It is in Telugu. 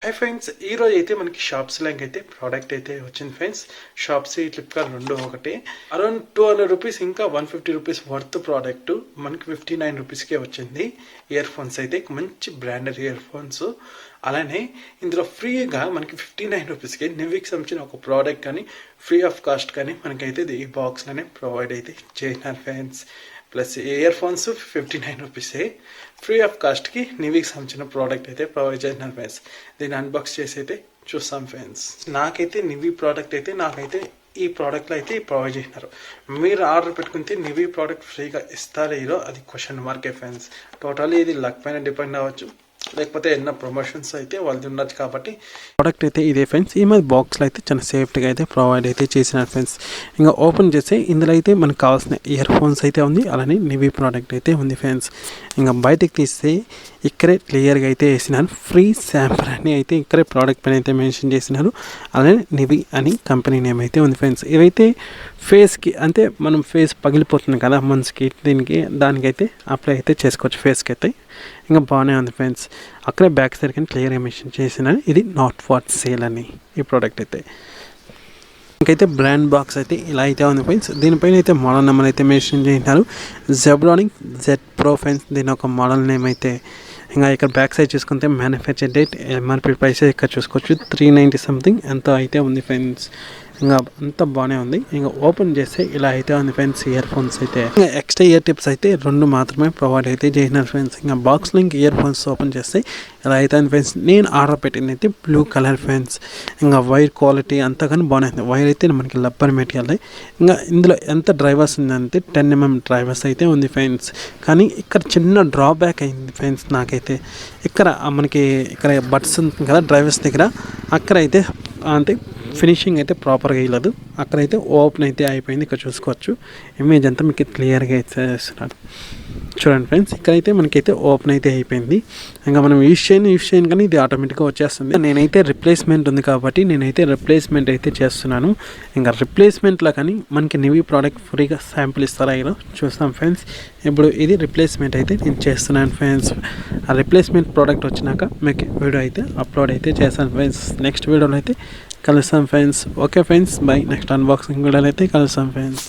హాయ్ ఫ్రెండ్స్, ఈరోజు అయితే మనకి షాప్స్ లింక్ అయితే ప్రోడక్ట్ అయితే వచ్చింది ఫ్రెండ్స్. షాప్స్ ఫ్లిప్కార్ట్ రెండు ఒకటి అరౌండ్ 200 రూపీస్ ఇంకా 150 రూపీస్ వర్త్ ప్రోడక్ట్ మనకి 59 రూపీస్కే వచ్చింది. ఇయర్ ఫోన్స్ అయితే మంచి బ్రాండెడ్ ఇయర్ ఫోన్స్. అలానే ఇందులో ఫ్రీగా మనకి 59 రూపీస్కి నివికి సంబంధించిన ఒక ప్రోడక్ట్ కానీ ఫ్రీ ఆఫ్ కాస్ట్ కానీ మనకైతే ఈ బాక్స్లోనే ప్రొవైడ్ అయితే చేసినారు ఫ్రెండ్స్. ప్లస్ ఇయర్ ఫోన్స్ 59 రూపీసే ఫ్రీ ఆఫ్ కాస్ట్కి నివికి సంబంధించిన ప్రోడక్ట్ అయితే ప్రొవైడ్ చేసినారు ఫ్రెండ్స్. దీన్ని అన్బాక్స్ చేసి అయితే చూస్తాం ఫ్రెండ్స్. నాకైతే నివి ప్రోడక్ట్ అయితే నాకైతే ఈ ప్రోడక్ట్లో అయితే ప్రొవైడ్ చేసినారు. మీరు ఆర్డర్ పెట్టుకుంటే నివి ప్రోడక్ట్ ఫ్రీగా ఇస్తారో ఇరో అది క్వశ్చన్ మార్కే ఫ్రెండ్స్. టోటల్లీ ఇది లక్ పైన డిపెండ్ అవ్వచ్చు, లేకపోతే ఎన్నో ప్రమోషన్స్ అయితే వాళ్ళది ఉండొచ్చు. కాబట్టి ప్రోడక్ట్ అయితే ఇదే ఫ్రెండ్స్. ఈ మధ్య బాక్స్లో అయితే చాలా సేఫ్టీగా అయితే ప్రొవైడ్ అయితే చేసినారు ఫ్రెండ్స్. ఇంకా ఓపెన్ చేస్తే ఇందులో అయితే మనకు కావాల్సిన ఇయర్ ఫోన్స్ అయితే ఉంది, అలానే నివి ప్రోడక్ట్ అయితే ఉంది ఫ్రెండ్స్. ఇంకా బయటకు తీస్తే ఇక్కడే క్లియర్గా అయితే వేసినారు ఫ్రీ శాంపుల్ అని అయితే ఇక్కడే ప్రోడక్ట్ పైన అయితే మెన్షన్ చేసినారు. అలానే నివి అని కంపెనీ నేమ్ అయితే ఉంది ఫ్రెండ్స్. ఇవైతే ఫేస్కి అంటే మనం ఫేస్ పగిలిపోతుంది కదా మనసుకి, దానికైతే అప్లై అయితే చేసుకోవచ్చు ఫేస్కి అయితే. ఇంకా బాగానే ఉంది ఫ్రెండ్స్. అక్కడే బ్యాక్ సైడ్ కానీ క్లియర్గా మెన్షన్ చేసినారు ఇది నాట్ ఫర్ సేల్ అని ఈ ప్రోడక్ట్ అయితే. ఇంకైతే బ్రాండ్ బాక్స్ అయితే ఇలా అయితే ఉంది ఫ్రెండ్స్. దీనిపైన అయితే మోడల్ నెంబర్ అయితే మెన్షన్ చేసినారు, జెబ్రానిక్ జెడ్ ప్రో ఫ్రెండ్స్. దీని ఒక మోడల్ నేమ్ అయితే. ఇంకా ఇక్కడ బ్యాక్ సైడ్ చూసుకుంటే మ్యానుఫ్యాక్చర్ డేట్, ఎంఆర్పి ప్రైస్ ఇక్కడ చూసుకోవచ్చు 390 సంథింగ్ ఎంత అయితే ఉంది ఫ్రెండ్స్. ఇంకా అంతా బాగానే ఉంది. ఇంకా ఓపెన్ చేస్తే ఇలా అయితే ఉంది ఫ్రెండ్స్ ఇయర్ ఫోన్స్ అయితే. ఇంకా ఎక్స్ట్రా ఇయర్ టిప్స్ అయితే 2 మాత్రమే ప్రొవైడ్ అయితే చేసినారు ఫ్రెండ్స్. ఇంకా box link ear phones open చేస్తే ఇలా అయితే ఉంది ఫ్రెండ్స్. నేను ఆర్డర్ పెట్టింది అయితే బ్లూ కలర్ ఫ్రెండ్స్. ఇంకా వైర్ క్వాలిటీ అంతా కానీ బాగానే ఉంది. వైర్ అయితే మనకి రబ్బర్ మెటీరియల్. ఇంకా ఇందులో ఎంత డ్రైవర్స్ ఉందంటే 10mm డ్రైవర్స్ అయితే ఉంది ఫ్రెండ్స్. కానీ ఇక్కడ చిన్న డ్రాబ్యాక్ అయింది ఫ్రెండ్స్ నాకైతే. ఇక్కడ మనకి ఇక్కడ బట్స్ ఉంటుంది కదా డ్రైవర్స్ దగ్గర, అక్కడ అయితే అంటే ఫినిషింగ్ అయితే ప్రాపర్గా వేయలేదు. అక్కడైతే ఓపెన్ అయితే అయిపోయింది. ఇక్కడ చూసుకోవచ్చు ఇమేజ్ అంతా మీకు క్లియర్గా అయితే చేస్తున్నాడు చూడండి ఫ్రెండ్స్. ఇక్కడైతే మనకైతే ఓపెన్ అయితే అయిపోయింది. ఇంకా మనం యూజ్ చేయను కానీ ఇది ఆటోమేటిక్గా వచ్చేస్తుంది. నేనైతే రిప్లేస్మెంట్ ఉంది కాబట్టి నేనైతే రిప్లేస్మెంట్ అయితే చేస్తున్నాను. ఇంకా రిప్లేస్మెంట్లో కానీ మనకి నివి ప్రోడక్ట్ ఫ్రీగా శాంపుల్ ఇస్తారా ఇలా చూస్తాం ఫ్రెండ్స్. ఇప్పుడు ఇది రిప్లేస్మెంట్ అయితే నేను చేస్తున్నాను ఫ్రెండ్స్. ఆ రిప్లేస్మెంట్ ప్రోడక్ట్ వచ్చినాక మీకు వీడియో అయితే అప్లోడ్ అయితే చేస్తాను ఫ్రెండ్స్. నెక్స్ట్ వీడియోలో అయితే కలుస్తాం friends. Okay friends, by. Next unboxing వీడియోలో అయితే కలుస్తాం ఫ్రెండ్స్.